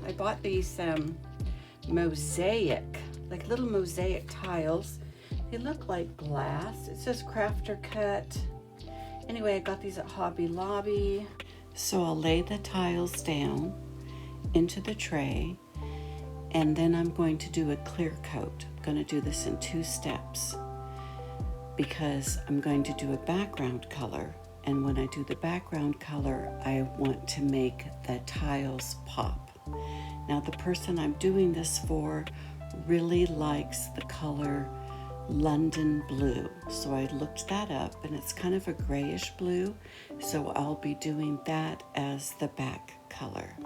I bought these mosaic, like little mosaic tiles. They look like glass. It says crafter cut. Anyway, I got these at Hobby Lobby. So I'll lay the tiles down into the tray, and then I'm going to do a clear coat. I'm going to do this in 2 steps because I'm going to do a background color. And when I do the background color, I want to make the tiles pop. Now, the person I'm doing this for really likes the color London blue. So I looked that up, and it's kind of a grayish blue. So I'll be doing that as the back color.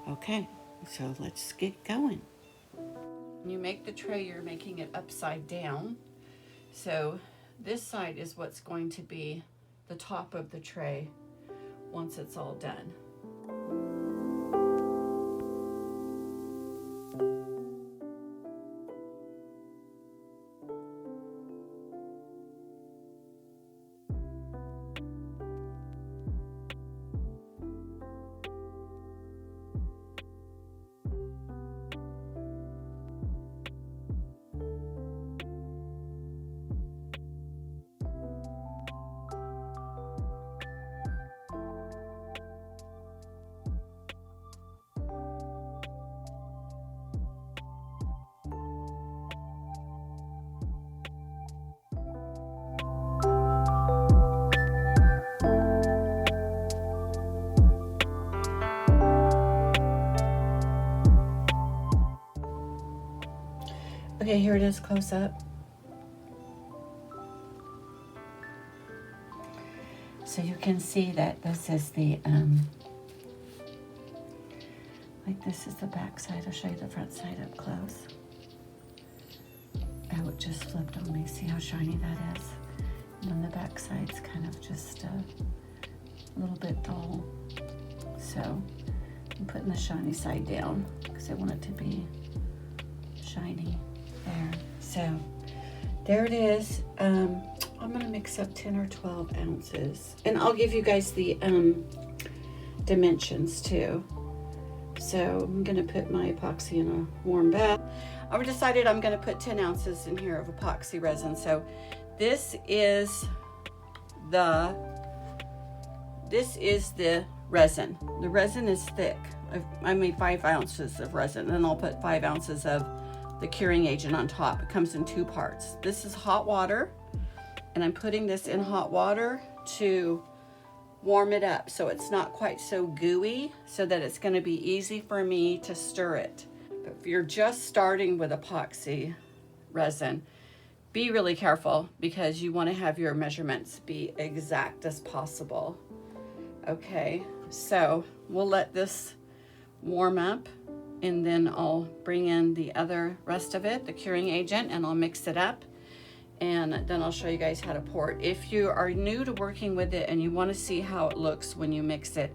Okay, so let's get going. When you make the tray, you're making it upside down. So this side is what's going to be the top of the tray once it's all done. Okay, here it is close up. So you can see that this is the, like this is the back side. I'll show you the front side up close. Oh, it just flipped on me. See how shiny that is? And then the back side's kind of just a little bit dull. So I'm putting the shiny side down because I want it to be shiny. There. So there it is. I'm gonna mix up 10 or 12 ounces, and I'll give you guys the dimensions too. So I'm gonna put my epoxy in a warm bath. I've decided I'm gonna put 10 ounces in here of epoxy resin. So this is the resin. The resin is thick. I made 5 ounces of resin, and I'll put 5 ounces of the curing agent on top. It comes in 2 parts. This is hot water, and I'm putting this in hot water to warm it up so it's not quite so gooey, so that it's going to be easy for me to stir it. But if you're just starting with epoxy resin, be really careful because you want to have your measurements be exact as possible. Okay, so we'll let this warm up, and then I'll bring in the other rest of it, the curing agent, and I'll mix it up, and then I'll show you guys how to pour it. If you are new to working with it and you want to see how it looks when you mix it,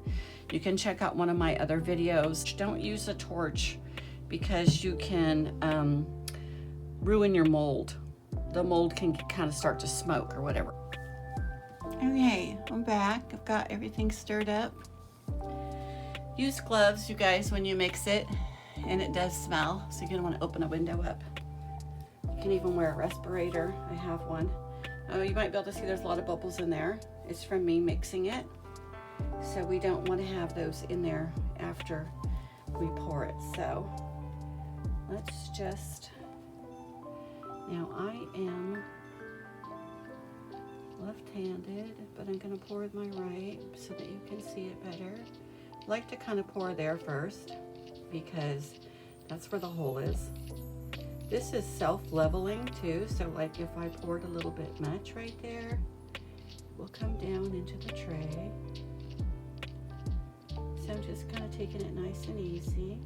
you can check out one of my other videos. Don't use a torch because you can ruin your mold. The mold can kind of start to smoke or whatever. Okay, I'm back. I've got everything stirred up. Use gloves, you guys, when you mix it. And it does smell, so you're gonna want to open a window up. You can even wear a respirator. I have one. Oh, you might be able to see there's a lot of bubbles in there. It's from me mixing it. So we don't want to have those in there after we pour it. So let's just, now I am left-handed, but I'm gonna pour with my right so that you can see it better. I like to kind of pour there first, because that's where the hole is. This is self-leveling too, so like if I poured a little bit much right there, we'll come down into the tray. So I'm just kind of taking it nice and easy,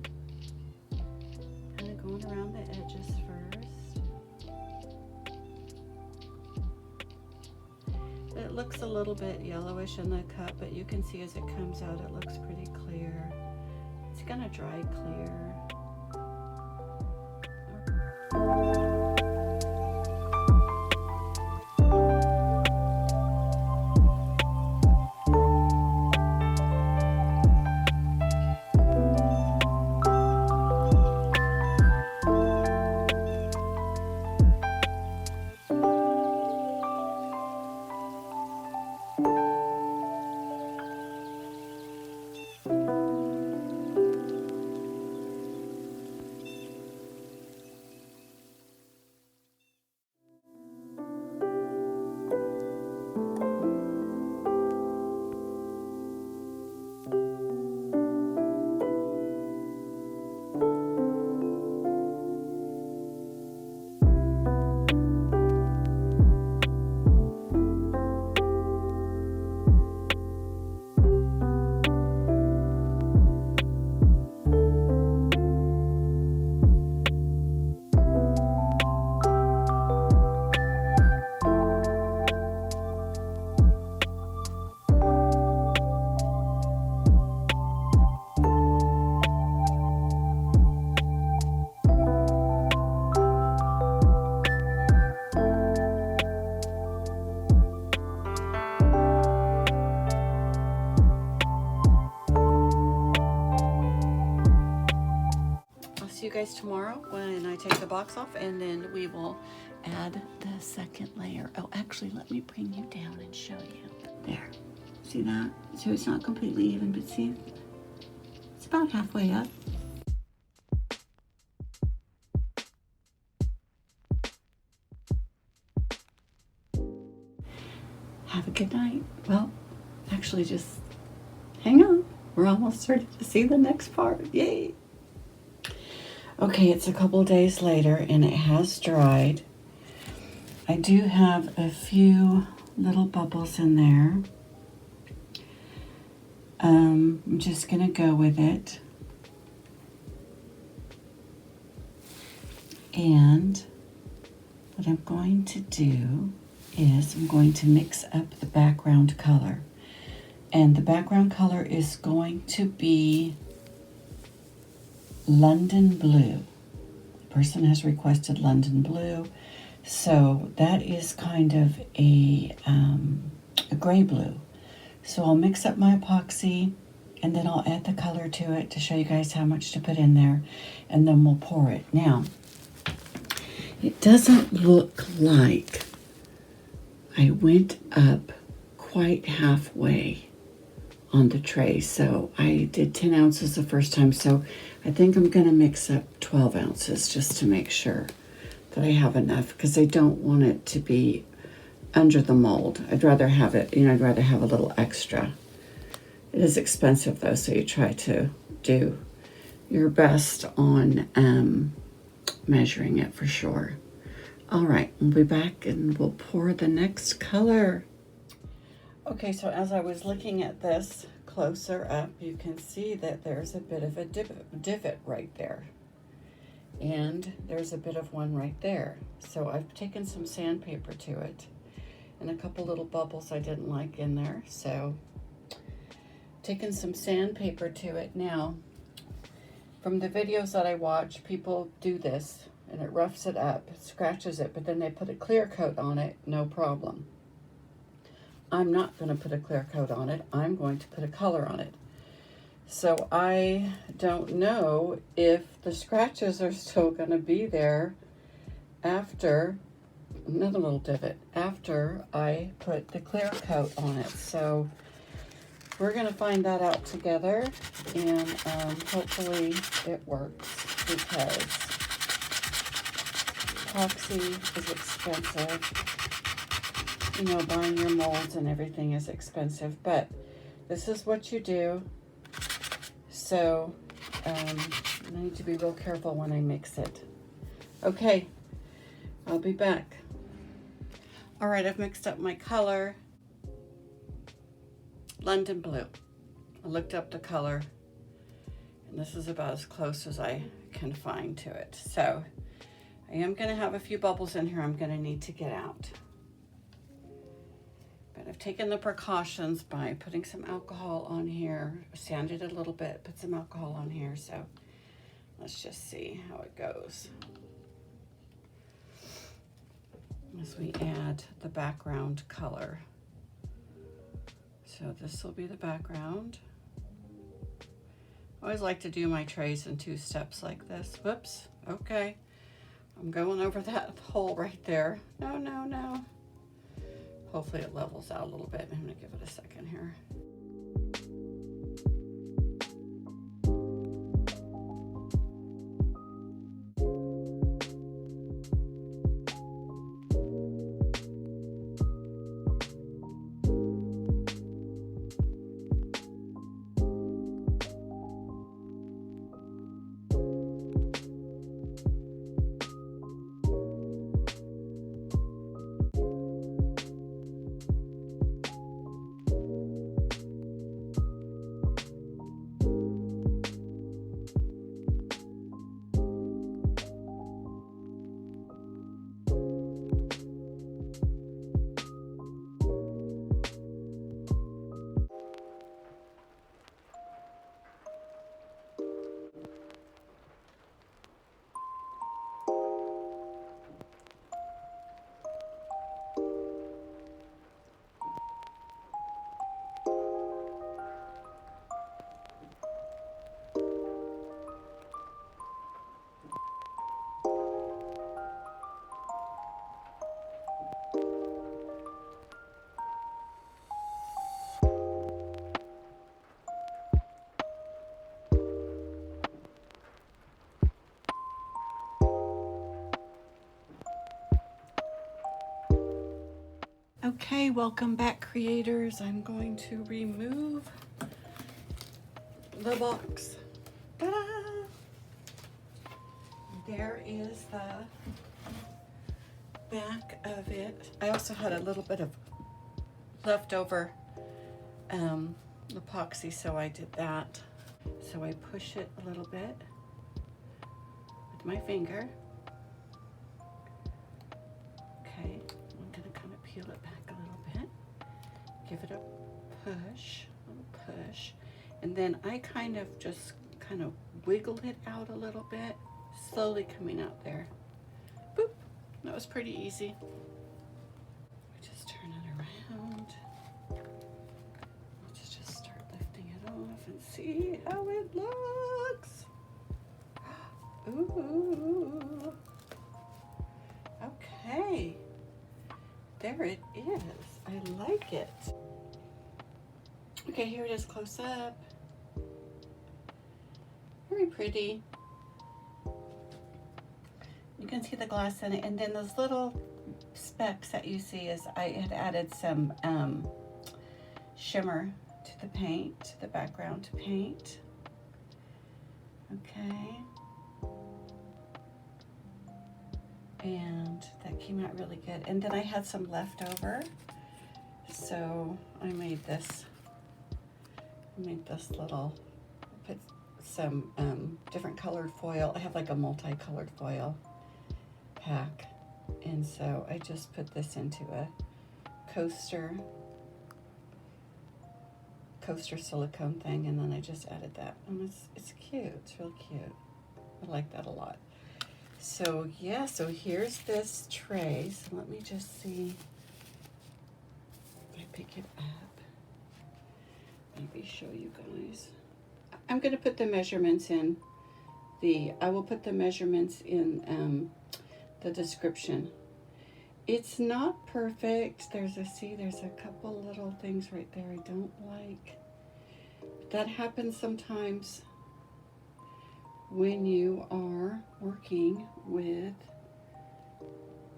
kind of going around the edges first. It looks a little bit yellowish in the cup, but you can see as it comes out, it looks pretty clear. It's gonna dry clear. see you guys tomorrow when I take the box off, and then we will add the second layer. Oh, actually, let me bring you down and show you. There. See that? So it's not completely even, but see? It's about halfway up. Have a good night. Well, actually, just hang on. We're almost starting to see the next part. Yay! Okay, it's a couple days later and it has dried. I do have a few little bubbles in there. I'm just gonna go with it. And what I'm going to do is I'm going to mix up the background color. And the background color is going to be London Blue. The person has requested London Blue. So that is kind of a gray blue. So I'll mix up my epoxy and then I'll add the color to it to show you guys how much to put in there. And then we'll pour it. Now, it doesn't look like I went up quite halfway on the tray. So I did 10 ounces the first time. So I think I'm going to mix up 12 ounces just to make sure that I have enough, because I don't want it to be under the mold. I'd rather have it, I'd rather have a little extra. It is expensive though, so you try to do your best on measuring it for sure. All right, we'll be back and we'll pour the next color. Okay, so as I was looking at this closer up, you can see that there's a bit of a divot right there. And there's a bit of one right there. So I've taken some sandpaper to it and a couple little bubbles I didn't like in there. So taken some sandpaper to it. Now, from the videos that I watch, people do this and it roughs it up, scratches it, but then they put a clear coat on it, no problem. I'm not going to put a clear coat on it. I'm going to put a color on it. So I don't know if the scratches are still going to be there after, another little divot, after I put the clear coat on it. So we're going to find that out together, and hopefully it works, because epoxy is expensive. Buying your molds and everything is expensive, but this is what you do. So I need to be real careful when I mix it. Okay, I'll be back. All right, I've mixed up my color. London Blue. I looked up the color, and this is about as close as I can find to it. So I am going to have a few bubbles in here I'm going to need to get out. But I've taken the precautions by putting some alcohol on here, sanded it a little bit, put some alcohol on here. So let's just see how it goes as we add the background color. So this will be the background. I always like to do my trays in 2 steps like this. Whoops, okay. I'm going over that hole right there. No, no, no. Hopefully it levels out a little bit. I'm gonna give it a second here. Okay, welcome back, creators. I'm going to remove the box. Ta-da! There is the back of it. I also had a little bit of leftover epoxy, so I did that. So I push it a little bit with my finger. Okay, I'm gonna kind of peel it back a little bit. Give it a push, and then I kind of just wiggle it out a little bit, slowly coming out there. Boop. That was pretty easy. Just turn it around. Let's just start lifting it off and see how it looks. Ooh. Okay. There it is. I like it. Okay, here it is close up. Very pretty. You can see the glass in it, and then those little specks that you see is I had added some shimmer to the paint, to the background to paint. Okay. And that came out really good. And then I had some left over, so I made this little, put some different colored foil. I have like a multicolored foil pack, and so I just put this into a coaster silicone thing, and then I just added that, and it's cute. It's really cute. I like that a lot. So yeah, so here's this tray. So let me just see if I pick it up. Maybe show you guys. I'm gonna put the measurements in I will put the measurements in the description. It's not perfect. There's a couple little things right there I don't like. But that happens sometimes when you are working with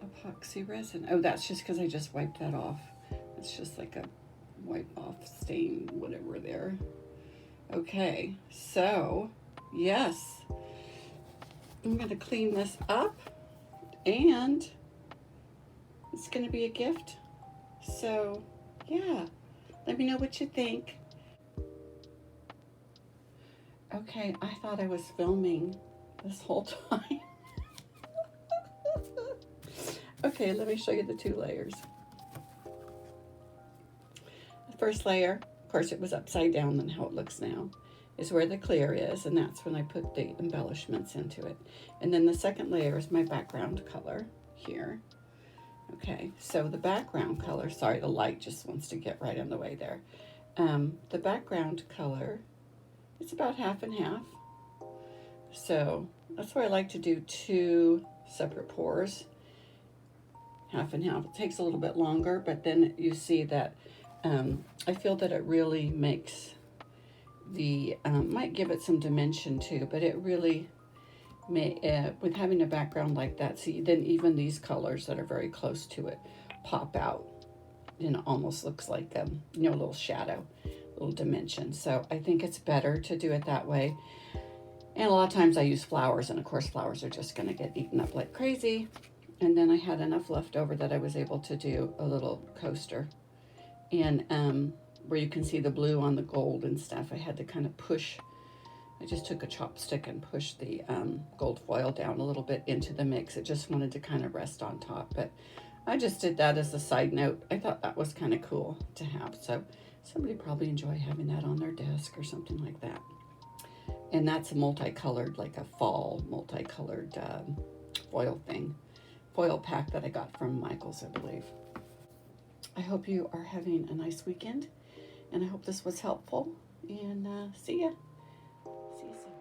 epoxy resin. Oh, that's just because I just wiped that off. It's just like a wipe off stain, whatever there. Okay, so yes, I'm gonna clean this up, and it's gonna be a gift. So yeah, let me know what you think. Okay, I thought I was filming this whole time. Okay, let me show you the 2 layers. The first layer, of course it was upside down than how it looks now, is where the clear is, and that's when I put the embellishments into it. And then the second layer is my background color here. Okay, so the background color, sorry, the light just wants to get right in the way there. The background color, it's about half and half. So that's why I like to do 2 separate pours, half and half. It takes a little bit longer, but then you see that I feel that it really makes the, might give it some dimension too, but it really may, with having a background like that, see, then even these colors that are very close to it pop out, and it almost looks like a little shadow, little dimension. So I think it's better to do it that way. And a lot of times I use flowers, and of course flowers are just going to get eaten up like crazy. And then I had enough left over that I was able to do a little coaster, and where you can see the blue on the gold and stuff, I had to kind of push. I just took a chopstick and pushed the gold foil down a little bit into the mix. It just wanted to kind of rest on top, but I just did that as a side note. I thought that was kind of cool to have. So somebody probably enjoy having that on their desk or something like that. And that's a multicolored, like a fall multicolored foil pack that I got from Michael's, I believe. I hope you are having a nice weekend, and I hope this was helpful, and see ya. See you soon.